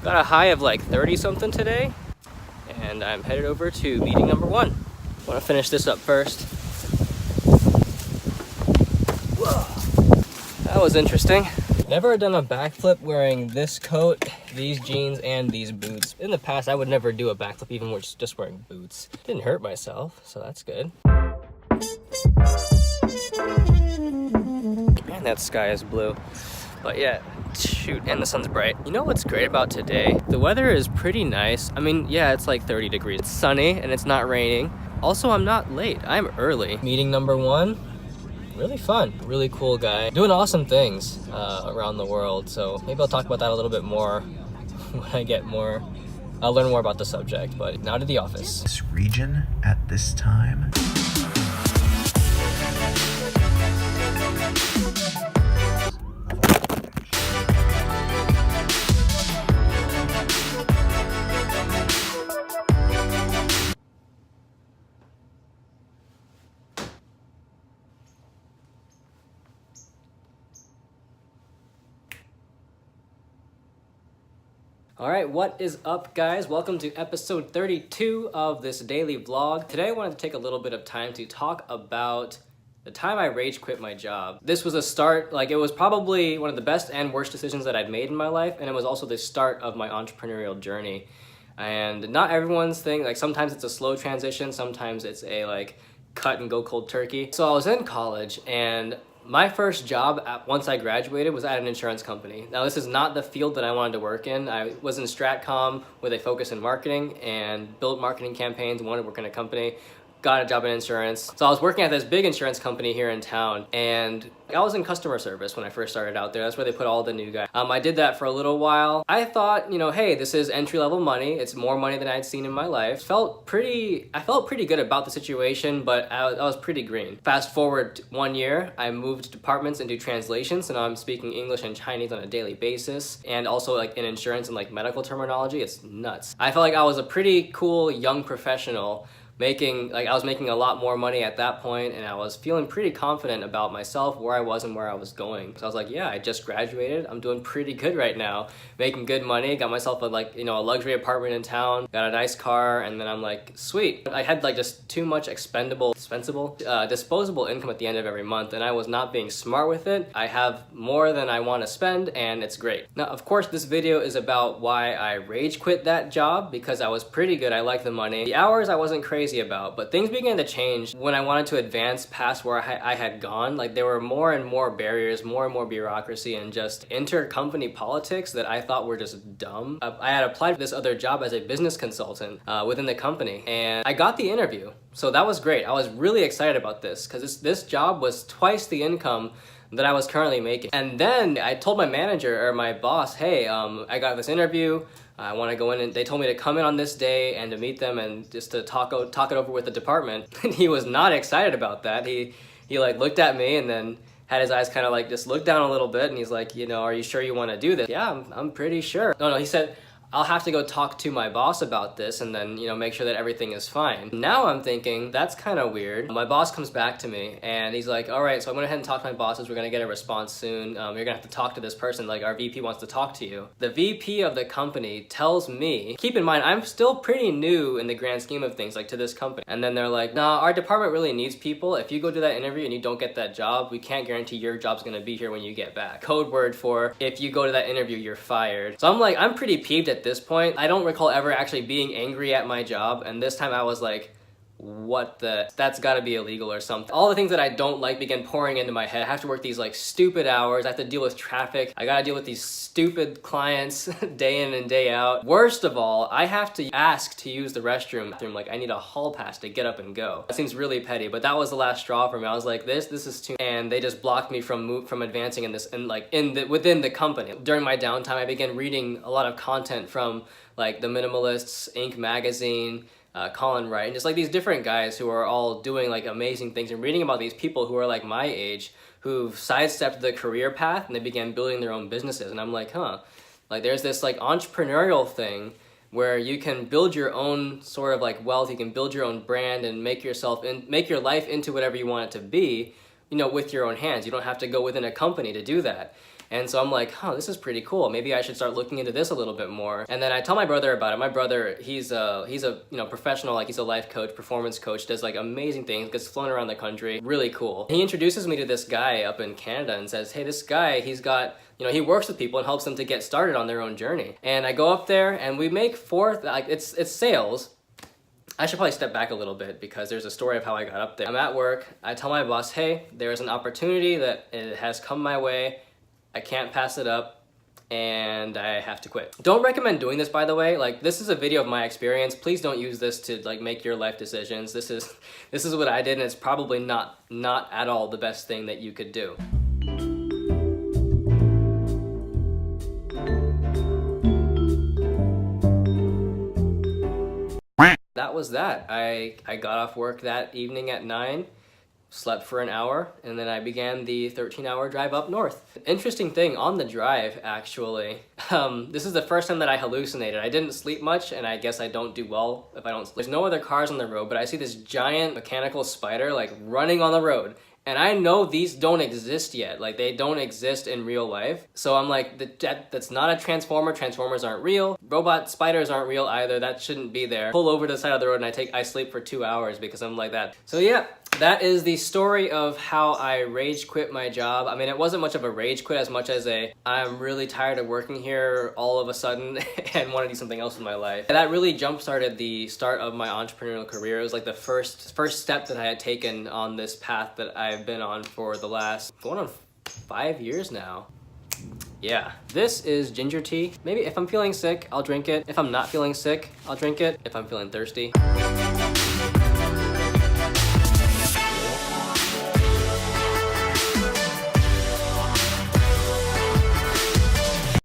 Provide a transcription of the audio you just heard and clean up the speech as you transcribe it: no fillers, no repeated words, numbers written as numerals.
Got a high of like 30 something today, and I'm headed over to meeting number 1. Want to finish this up first. Whoa, that was interesting. Never done a backflip wearing this coat, these jeans, and these boots. In the past, I would never do a backflip even with just wearing boots. Didn't hurt myself, so that's good. Man, that sky is blue. But yeah, shoot, and the sun's bright. You know what's great about today? The weather is pretty nice. I mean, yeah, it's like 30 degrees. It's sunny and it's not raining. Also, I'm not late. I'm early. Meeting number 1. Really fun, really cool guy, doing awesome things around the world. So maybe I'll talk about that a little bit more when I get more, I'll learn more about the subject. But now to the office. This region at this time. Alright, what is up guys? Welcome to episode 32 of this daily vlog. Today I wanted to take a little bit of time to talk about the time I rage quit my job. This was a start, like it was probably one of the best and worst decisions that I'd made in my life, and it was also the start of my entrepreneurial journey. And not everyone's thing, like sometimes it's a slow transition, sometimes it's a like cut and go cold turkey. So I was in college and my first job once I graduated was at an insurance company. Now this is not the field that I wanted to work in. I was in Stratcom with a focus in marketing and built marketing campaigns, wanted to work in a company, got a job in insurance. So I was working at this big insurance company here in town, and I was in customer service when I first started out there. That's where they put all the new guys. I did that for a little while. I thought, hey, this is entry-level money. It's more money than I'd seen in my life. I felt pretty good about the situation, but I was pretty green. Fast forward 1 year, I moved departments and do translations, so now I'm speaking English and Chinese on a daily basis, and also like in insurance and like medical terminology. It's nuts. I felt like I was a pretty cool young professional I was making a lot more money at that point, and I was feeling pretty confident about myself, where I was and where I was going. So I was like, yeah, I just graduated. I'm doing pretty good right now, making good money, got myself a luxury apartment in town, got a nice car, and then I'm like, sweet. I had like just too much disposable income at the end of every month, and I was not being smart with it. I have more than I want to spend, and it's great. Now, of course, this video is about why I rage quit that job, because I was pretty good. I liked the money. The hours I wasn't crazy about, but things began to change when I wanted to advance past where I had gone. Like there were more and more barriers, more and more bureaucracy, and just intercompany politics that I thought were just dumb. I had applied for this other job as a business consultant within the company, and I got the interview. So that was great. I was really excited about this because this job was twice the income that I was currently making. And then I told my manager or my boss, hey, I got this interview. I want to go in, and they told me to come in on this day and to meet them and just to talk it over with the department. And he was not excited about that. He like looked at me and then had his eyes kind of like just looked down a little bit, and he's like, are you sure you want to do this? Yeah, I'm pretty sure. No, he said, I'll have to go talk to my boss about this and then, make sure that everything is fine. Now I'm thinking, that's kind of weird. My boss comes back to me and he's like, all right, so I'm going to head and talk to my bosses. We're going to get a response soon. You're going to have to talk to this person. Like our VP wants to talk to you. The VP of the company tells me, keep in mind, I'm still pretty new in the grand scheme of things, like to this company. And then they're like, nah, our department really needs people. If you go do that interview and you don't get that job, we can't guarantee your job's going to be here when you get back. Code word for if you go to that interview, you're fired. So I'm pretty peeved at this point. I don't recall ever actually being angry at my job, and this time I was like, that's gotta be illegal or something. All the things that I don't like began pouring into my head. I have to work these like stupid hours. I have to deal with traffic. I gotta deal with these stupid clients day in and day out. Worst of all, I have to ask to use the restroom. Like I need a hall pass to get up and go. That seems really petty, but that was the last straw for me. I was like, this is too, and they just blocked me from advancing in this, and like within the company. During my downtime, I began reading a lot of content from like the Minimalists, Inc. magazine, Colin Wright, and just like these different guys who are all doing like amazing things, and reading about these people who are like my age who've sidestepped the career path and they began building their own businesses. And I'm like, like there's this like entrepreneurial thing where you can build your own sort of like wealth, you can build your own brand and make your life into whatever you want it to be, with your own hands. You don't have to go within a company to do that. And so I'm like, huh, this is pretty cool. Maybe I should start looking into this a little bit more. And then I tell my brother about it. My brother, he's a professional, like he's a life coach, performance coach, does like amazing things, gets flown around the country, really cool. He introduces me to this guy up in Canada and says, hey, this guy, he's got, he works with people and helps them to get started on their own journey. And I go up there and we make it's sales. I should probably step back a little bit because there's a story of how I got up there. I'm at work, I tell my boss, hey, there's an opportunity that it has come my way, I can't pass it up, and I have to quit. Don't recommend doing this, by the way. Like, this is a video of my experience. Please don't use this to like make your life decisions. This is what I did, and it's probably not at all the best thing that you could do. That was that. I got off work that evening at 9, slept for an hour, and then I began the 13-hour drive up north. Interesting thing on the drive, actually, this is the first time that I hallucinated. I didn't sleep much, and I guess I don't do well if I don't sleep. There's no other cars on the road, but I see this giant mechanical spider like running on the road. And I know these don't exist yet. Like, they don't exist in real life. So I'm like, that's not a transformer. Transformers aren't real. Robot spiders aren't real either. That shouldn't be there. Pull over to the side of the road and I sleep for 2 hours because I'm like that. So yeah, that is the story of how I rage quit my job. I mean, it wasn't much of a rage quit as much as I'm really tired of working here all of a sudden and want to do something else with my life. And that really jump-started the start of my entrepreneurial career. It was like the first step that I had taken on this path that I've been on for the last, going on 5 years now. Yeah, this is ginger tea. Maybe if I'm feeling sick, I'll drink it. If I'm not feeling sick, I'll drink it. If I'm feeling thirsty,